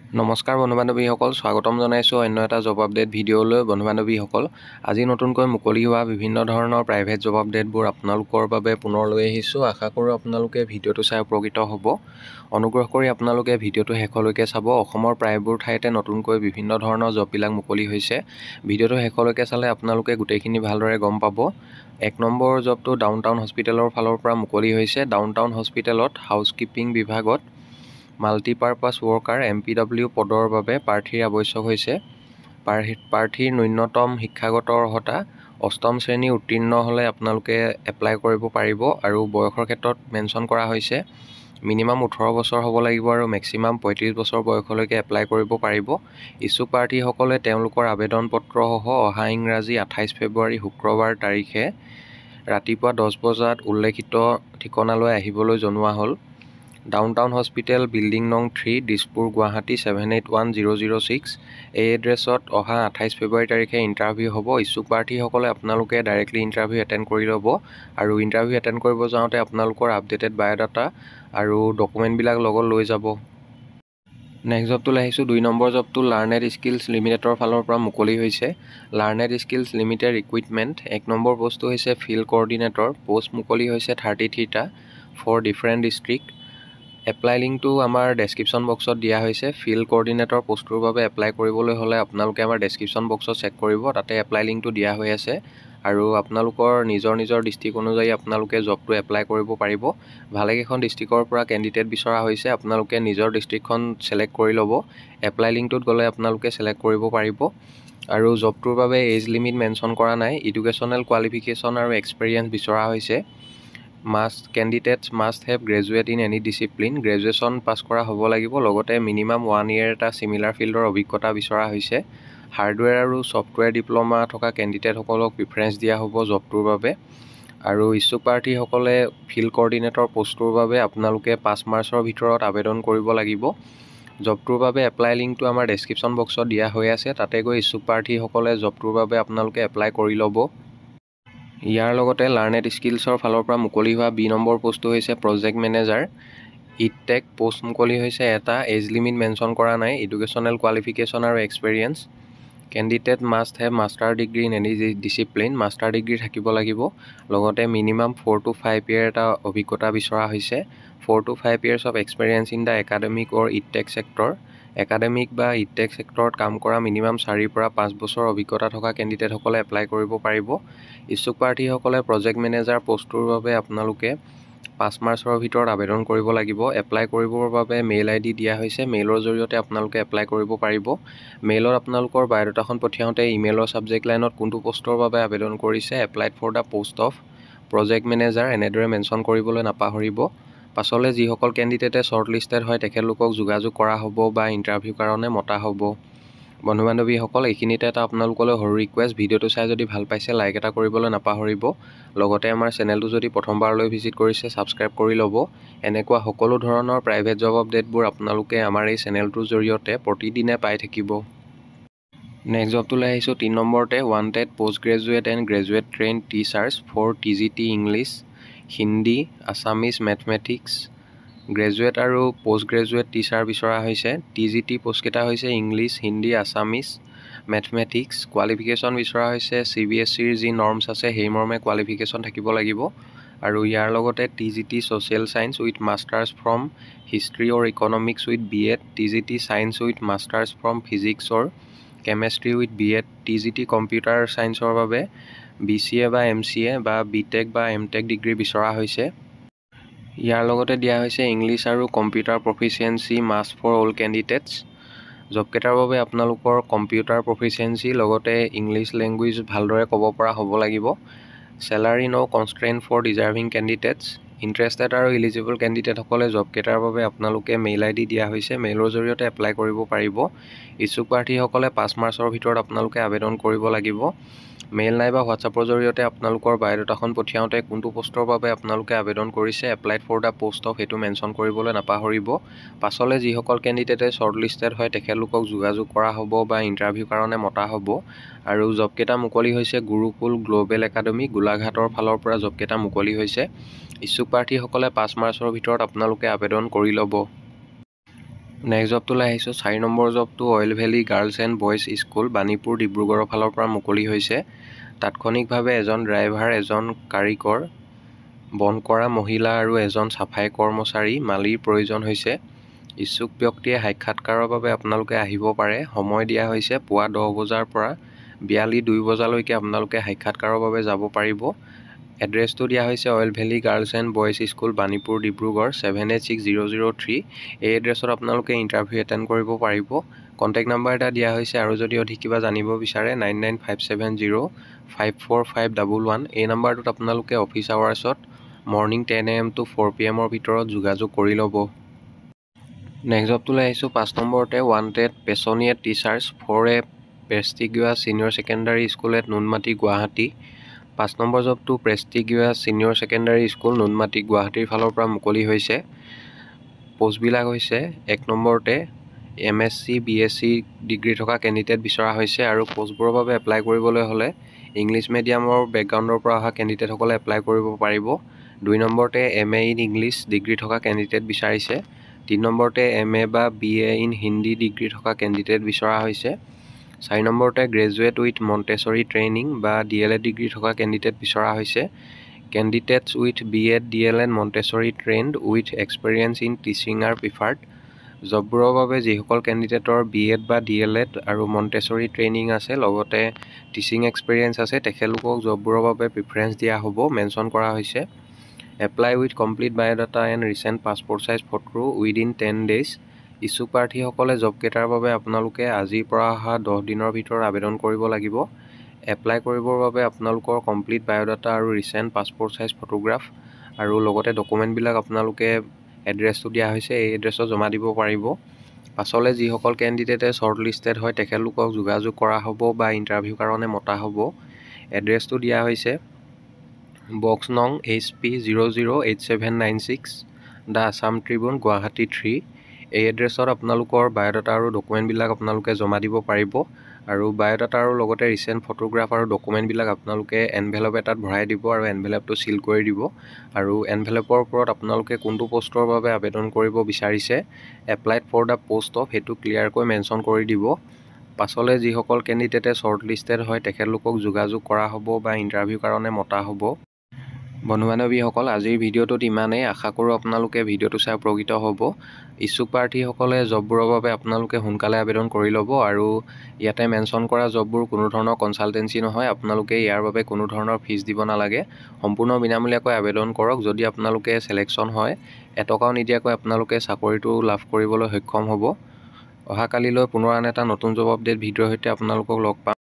নমস্কাৰ বন্ধু-বান্ধৱীসকল, স্বাগতম জনাইছোঁ অন্য এটা জব আপডেট ভিডিঅ'লৈ। বন্ধু-বান্ধৱীসকল, আজি নতুনকৈ মুকলি হোৱা বিভিন্ন ধৰণৰ প্ৰাইভেট জব আপডেটবোৰ আপোনালোকৰ বাবে পুনৰ লৈ আহিছোঁ। আশা কৰোঁ আপোনালোকে ভিডিঅ'টো চাই উপকৃত হ'ব। অনুগ্ৰহ কৰি আপোনালোকে ভিডিঅ'টো শেষলৈকে চাব। অসমৰ প্ৰায়বোৰ ঠাইতে নতুনকৈ বিভিন্ন ধৰণৰ জববিলাক মুকলি হৈছে। ভিডিঅ'টো শেষলৈকে চালে আপোনালোকে গোটেইখিনি ভালদৰে গম পাব। 1 নম্বৰ জবটো ডাউনটাউন হস্পিটেলৰ ফালৰ পৰা মুকলি হৈছে। ডাউনটাউন হস্পিটেলত হাউচকিপিং বিভাগত মাল্টিপাৰপাছ ৱৰ্কাৰ MPW পদৰ বাবে প্ৰাৰ্থীৰ আৱশ্যক হৈছে। প্ৰাৰ্থীৰ ন্যূনতম শিক্ষাগত অৰ্হতা 8ম শ্ৰেণী উত্তীৰ্ণ হ'লে আপোনালোকে এপ্লাই কৰিব পাৰিব আৰু বয়সৰ ক্ষেত্ৰত মেনশ্যন কৰা হৈছে মিনিমাম 18 বছৰ হ'ব লাগিব আৰু মেক্সিমাম 35 বছৰ বয়সলৈকে এপ্লাই কৰিব পাৰিব। ইচ্ছুক প্ৰাৰ্থীসকলে তেওঁলোকৰ আবেদন পত্ৰসহ অহা ইংৰাজী 28 ফেব্ৰুৱাৰী শুক্ৰবাৰ তাৰিখে ৰাতিপুৱা 10 বজাত উল্লেখিত ঠিকনালৈ আহিবলৈ জনোৱা হ'ল। ডাউনটাউন হস্পিটেল, বিল্ডিং নং 3, দিছপুৰ, গুৱাহাটী 781006। এই এড্ৰেছত অহা 28 ফেব্ৰুৱাৰী তাৰিখে ইণ্টাৰভিউ হ'ব। ইচ্ছুক প্ৰাৰ্থীসকলে আপোনালোকে ডাইৰেক্টলি ইণ্টাৰভিউ এটেণ্ড কৰি ল'ব আৰু ইণ্টাৰভিউ এটেণ্ড কৰিব যাওঁতে আপোনালোকৰ আপডেটেড বায়'ডাটা আৰু ডকুমেণ্টবিলাক লগত লৈ যাব। নেক্সট জবটোলৈ আহিছোঁ। 2 নম্বৰ জবটো লাৰ্নেড স্কিলছ লিমিটেডৰ ফালৰ পৰা মুকলি হৈছে। লাৰ্নেড স্কিলছ লিমিটেড ৰিক্ৰুইটমেণ্ট 1 নম্বৰ পষ্টটো হৈছে ফিল্ড কোঅৰ্ডিনেটৰ। পোষ্ট মুকলি হৈছে 33টা ফৰ ডিফাৰেণ্ট ডিষ্ট্ৰিক্ট। এপ্লাই লিংকটো আমাৰ ডেছক্ৰিপশ্যন বক্সত দিয়া হৈছে। ফিল্ড কোঅৰ্ডিনেটৰ পোষ্টটোৰ বাবে এপ্লাই কৰিবলৈ হ'লে আপোনালোকে আমাৰ ডেছক্ৰিপশ্যন বক্সত চেক কৰিব, তাতে এপ্লাই লিংকটো দিয়া হৈ আছে আৰু আপোনালোকৰ নিজৰ ডিষ্ট্ৰিক্ট অনুযায়ী আপোনালোকে জবটো এপ্লাই কৰিব পাৰিব। ভালেকেইখন ডিষ্ট্ৰিক্টৰ পৰা কেণ্ডিডেট বিচৰা হৈছে। আপোনালোকে নিজৰ ডিষ্ট্ৰিক্টখন ছিলেক্ট কৰি ল'ব। এপ্লাই লিংকটোত গ'লে আপোনালোকে ছিলেক্ট কৰিব পাৰিব আৰু জবটোৰ বাবে এজ লিমিট মেনশ্যন কৰা নাই। এডুকেশ্যনেল কোৱালিফিকেশ্যন আৰু এক্সপেৰিয়েঞ্চ বিচৰা হৈছে। Candidates must have graduate in any discipline. Graduation পাছ কৰা হ'ব লাগিব। লগতে মিনিমাম 1 ইয়েৰ এটা চিমিলাৰ ফিল্ডৰ অভিজ্ঞতা বিচৰা হৈছে। হাৰ্ডৱেৰ আৰু ছফ্টৱেৰ ডিপ্ল'মা থকা কেণ্ডিডেটসকলক প্ৰিফাৰেঞ্চ দিয়া হ'ব জবটোৰ বাবে। আৰু ইচ্ছুক প্ৰাৰ্থীসকলে ফিল্ড কোঅৰ্ডিনেটৰ পোষ্টটোৰ বাবে আপোনালোকে 5 মাৰ্চৰ ভিতৰত আবেদন কৰিব লাগিব। জবটোৰ বাবে এপ্লাই লিংকটো আমাৰ ডেছক্ৰিপশ্যন বক্সত দিয়া হৈ আছে, তাতে গৈ ইচ্ছুক প্ৰাৰ্থীসকলে জবটোৰ বাবে আপোনালোকে এপ্লাই কৰি ল'ব। ইয়াৰ লগতে লাৰ্নেড স্কিলছৰ ফালৰ পৰা মুকলি হোৱা 2 নম্বৰ পোষ্টটো হৈছে প্ৰজেক্ট মেনেজাৰ। ইটটেক পোষ্ট মুকলি হৈছে এটা। এজ লিমিট মেনশ্যন কৰা নাই। এডুকেশ্যনেল কোৱালিফিকেশ্যন আৰু experience. Candidate must have master degree in any discipline. Master degree থাকিব লাগিব। লগতে মিনিমাম 4 to 5 ইয়েৰ এটা অভিজ্ঞতা বিচৰা হৈছে। 4 to 5 years of experience in the academic or edtech sector. Academic বা ইটটেক ছেক্টৰত কাম কৰা মিনিমাম 4 পৰা 5 বছৰ অভিজ্ঞতা থকা কেণ্ডিডেটসকলে এপ্লাই কৰিব পাৰিব। ইচ্ছুক প্ৰাৰ্থীসকলে প্ৰজেক্ট মেনেজাৰ পোষ্টটোৰ বাবে আপোনালোকে 5 মাৰ্চৰ ভিতৰত আবেদন কৰিব লাগিব। এপ্লাই কৰিবৰ বাবে মেইল ID দিয়া হৈছে। মেইলৰ জৰিয়তে আপোনালোকে এপ্লাই কৰিব পাৰিব। মেইলত আপোনালোকৰ বায়'ডাটাখন পঠিয়াওঁতে ইমেইলৰ ছাবজেক্ট লাইনত কোনটো পোষ্টৰ বাবে আবেদন কৰিছে, applied for the post of project manager এনেদৰে মেনশ্যন কৰিবলৈ নাপাহৰিব। পাছলৈ যিসকল কেণ্ডিডেটে শ্বৰ্টলিষ্টেড হয় তেখেতলোকক যোগাযোগ কৰা হ'ব বা ইণ্টাৰভিউৰ কাৰণে মতা হ'ব। বন্ধু-বান্ধৱীসকল, এইখিনিতে এটা আপোনালোকলৈ সৰু ৰিকুৱেষ্ট, ভিডিঅ'টো চাই যদি ভাল পাইছে লাইক এটা কৰিবলৈ নাপাহৰিব। লগতে আমাৰ চেনেলটো যদি প্ৰথমবাৰলৈ ভিজিট কৰিছে ছাবস্ক্ৰাইব কৰি ল'ব। এনেকুৱা সকলো ধৰণৰ প্ৰাইভেট জব আপডেটবোৰ আপোনালোকে আমাৰ এই চেনেলটোৰ জৰিয়তে প্ৰতিদিনে পাই থাকিব। নেক্সট জবটোলৈ আহিছোঁ। 3 নম্বৰতে wanted post graduate and graduate trained teachers for TGT English, Hindi, Assamese, mathematics. Graduate আৰু পোষ্ট গ্ৰেজুৱেট টিচাৰ বিচৰা হৈছে। TGT পোষ্টকেইটা হৈছে English, Hindi, Assamese, mathematics. Qualification বিচৰা হৈছে CBSEৰ যি নৰ্মছ আছে সেই মৰ্মে কোৱালিফিকেশ্যন থাকিব লাগিব আৰু ইয়াৰ লগতে TGT social science with masters from history or economics with BEd, TGT science with masters from physics or chemistry with BEd, TGT computer ছায়েন্সৰ বাবে BCA বা MCA বা BTech বা MTech ডিগ্ৰী বিচৰা হৈছে। ইয়াৰ লগতে দিয়া হৈছে ইংলিছ আৰু computer proficiency must for all candidates. জবকেইটাৰ বাবে আপোনালোকৰ কম্পিউটাৰ প্ৰফিচিয়েঞ্চি লগতে ইংলিছ লেংগুৱেজ ভালদৰে ক'ব পৰা হ'ব লাগিব। Salary no' constraint for deserving candidates. Interested আৰু ইলিজিবল কেণ্ডিডেটসকলে জবকেইটাৰ বাবে আপোনালোকে মেইল ID দিয়া হৈছে। মেইলৰ জৰিয়তে এপ্লাই কৰিব পাৰিব। ইচ্ছুক প্ৰাৰ্থীসকলে 5 মাৰ্চৰ ভিতৰত আপোনালোকে আবেদন কৰিব লাগিব। মেইল নাইবা হোৱাটছআপৰ জৰিয়তে আপোনালোকৰ বায়'ডাটাখন পঠিয়াওঁতে কোনটো পোষ্টৰ বাবে আপোনালোকে আবেদন কৰিছে, applied for the post of সেইটো মেনশ্যন কৰিবলৈ নাপাহৰিব। পাছলৈ যিসকল কেণ্ডিডেটে শ্বৰ্টলিষ্টেড হয় তেখেতলোকক যোগাযোগ কৰা হ'ব বা ইণ্টাৰভিউৰ কাৰণে মতা হ'ব। আৰু জবকেইটা মুকলি হৈছে গুৰুকুল গ্ল'বেল একাডেমী, গোলাঘাটৰ ফালৰ পৰা জবকেইটা মুকলি হৈছে। ইচ্ছুক প্ৰাৰ্থীসকলে 5 মাৰ্চৰ ভিতৰত আপোনালোকে আবেদন কৰি ল'ব। নেক্সট জবটোলৈ আহিছোঁ। 4 নম্বৰ জবটো oil valley girls and boys school Banipur ডিব্ৰুগড়ৰ ফালৰ পৰা মুকলি হৈছে। তাৎক্ষণিকভাৱে এজন ড্ৰাইভাৰ, এজন কাৰিকৰ, বন কৰা মহিলা আৰু এজন চাফাই কৰ্মচাৰী মালিৰ প্ৰয়োজন হৈছে। ইচ্ছুক ব্যক্তিয়ে সাক্ষাৎকাৰৰ বাবে আপোনালোকে আহিব পাৰে। সময় দিয়া হৈছে পুৱা 10 বজাৰ পৰা বিয়ালি 2 বজালৈকে আপোনালোকে সাক্ষাৎকাৰৰ বাবে যাব পাৰিব। এড্ৰেছটো দিয়া হৈছে oil valley girls and boys school Banipur Dibrugarh 786003। এই এড্ৰেছত আপোনালোকে ইণ্টাৰভিউ এটেণ্ড কৰিব পাৰিব। কণ্টেক্ট নাম্বাৰ এটা দিয়া হৈছে আৰু যদি অধিক কিবা জানিব বিচাৰে 9957054511। এই নাম্বাৰটোত আপোনালোকে office আৱাৰ্ছত morning 10 AM to 4 PM ভিতৰত যোগাযোগ কৰি ল'ব। নেক্সট জবটোলৈ আহিছোঁ। 5 নম্বৰতে wanted passionate teachers for a prestigious senior secondary school at Noonmati Guwahati. 5 number জবটো prestigious senior secondary school Noonmati গুৱাহাটীৰ ফালৰ পৰা মুকলি হৈছে। পোষ্টবিলাক হৈছে 1 নম্বৰতে MSc BSc ডিগ্ৰী থকা কেণ্ডিডেট বিচৰা হৈছে আৰু পোষ্টবোৰৰ বাবে এপ্লাই কৰিবলৈ হ'লে ইংলিছ মিডিয়ামৰ বেকগ্ৰাউণ্ডৰ পৰা অহা কেণ্ডিডেটসকলে এপ্লাই কৰিব পাৰিব। 2 নম্বৰতে MA ইন ইংলিছ ডিগ্ৰী থকা কেণ্ডিডেট বিচাৰিছে। 3 নম্বৰতে MA বা BA ইন হিন্দী ডিগ্ৰী থকা কেণ্ডিডেট বিচৰা হৈছে। 4 নম্বৰতে গ্ৰেজুৱেট উইথ মণ্টেছৰী ট্ৰেইনিং বা DLED ডিগ্ৰী থকা কেণ্ডিডেট বিচৰা হৈছে। Candidates with BEd DLED Montessori trained with experience in teaching are preferred. জববোৰৰ বাবে যিসকল কেণ্ডিডেটৰ BEd বা DLED আৰু মণ্টেছৰী ট্ৰেইনিং আছে লগতে টিচিং এক্সপেৰিয়েঞ্চ আছে তেখেতলোকক জববোৰৰ বাবে প্ৰিফাৰেঞ্চ দিয়া হ'ব। মেনশ্যন কৰা হৈছে apply with complete biodata and recent passport size photo within 10 days। ইচ্ছুক প্ৰাৰ্থীসকলে জবকেইটাৰ বাবে আপোনালোকে আজিৰ পৰা অহা 10 দিনৰ ভিতৰত আবেদন কৰিব লাগিব। এপ্লাই কৰিবৰ বাবে আপোনালোকৰ কমপ্লিট বায়'ডাটা আৰু ৰিচেণ্ট পাছপৰ্ট চাইজ ফটোগ্ৰাফ আৰু লগতে ডকুমেণ্টবিলাক আপোনালোকে এড্ৰেছটো দিয়া হৈছে এই এড্ৰেছত জমা দিব পাৰিব। পাছলৈ যিসকল কেণ্ডিডেটে শ্বৰ্ট লিষ্টেড হয় তেখেতলোকক যোগাযোগ কৰা হ'ব বা ইণ্টাৰভিউৰ কাৰণে মতা হ'ব। এড্ৰেছটো দিয়া হৈছে বক্স নং HP 008796 the Assam Tribune Guwahati 3। এই এড্ৰেছত আপোনালোকৰ বায়'ডাটা আৰু ডকুমেণ্টবিলাক আপোনালোকে জমা দিব পাৰিব আৰু বায়'ডাটা আৰু লগতে ৰিচেণ্ট ফটোগ্ৰাফ আৰু ডকুমেণ্টবিলাক আপোনালোকে এনভেলপ এটাত ভৰাই দিব আৰু এনভেলপটো চিল কৰি দিব আৰু এনভেলপৰ ওপৰত আপোনালোকে কোনটো পষ্টৰ বাবে আবেদন কৰিব বিচাৰিছে applied for the post of সেইটো ক্লিয়াৰকৈ মেনশ্যন কৰি দিব। পাছলৈ যিসকল কেণ্ডিডেটে শ্বৰ্ট লিষ্টেড হয় তেখেতলোকক যোগাযোগ কৰা হ'ব বা ইণ্টাৰভিউৰ কাৰণে মতা হ'ব। বন্ধু বান্ধৱীসকল আজিৰ ভিডিঅ'টোত ইমানেই। আশা কৰোঁ আপোনালোকে ভিডিঅ'টো চাই উপকৃত হ'ব। ইচ্ছুক প্ৰাৰ্থীসকলে জববোৰৰ বাবে আপোনালোকে সোনকালে আবেদন কৰি ল'ব আৰু ইয়াতে মেনশ্যন কৰা জববোৰ কোনো ধৰণৰ কনচালটেঞ্চি নহয়। আপোনালোকে ইয়াৰ বাবে কোনো ধৰণৰ ফিজ দিব নালাগে। সম্পূৰ্ণ বিনামূলীয়াকৈ আবেদন কৰক। যদি আপোনালোকে ছিলেকশ্যন হয় এটকাও নিদিয়াকৈ আপোনালোকে চাকৰিটো লাভ কৰিবলৈ সক্ষম হ'ব। অহাকালিলৈ পুনৰ আন এটা নতুন জব আপডেট ভিডিঅ'ৰ সৈতে আপোনালোকক লগ পাম।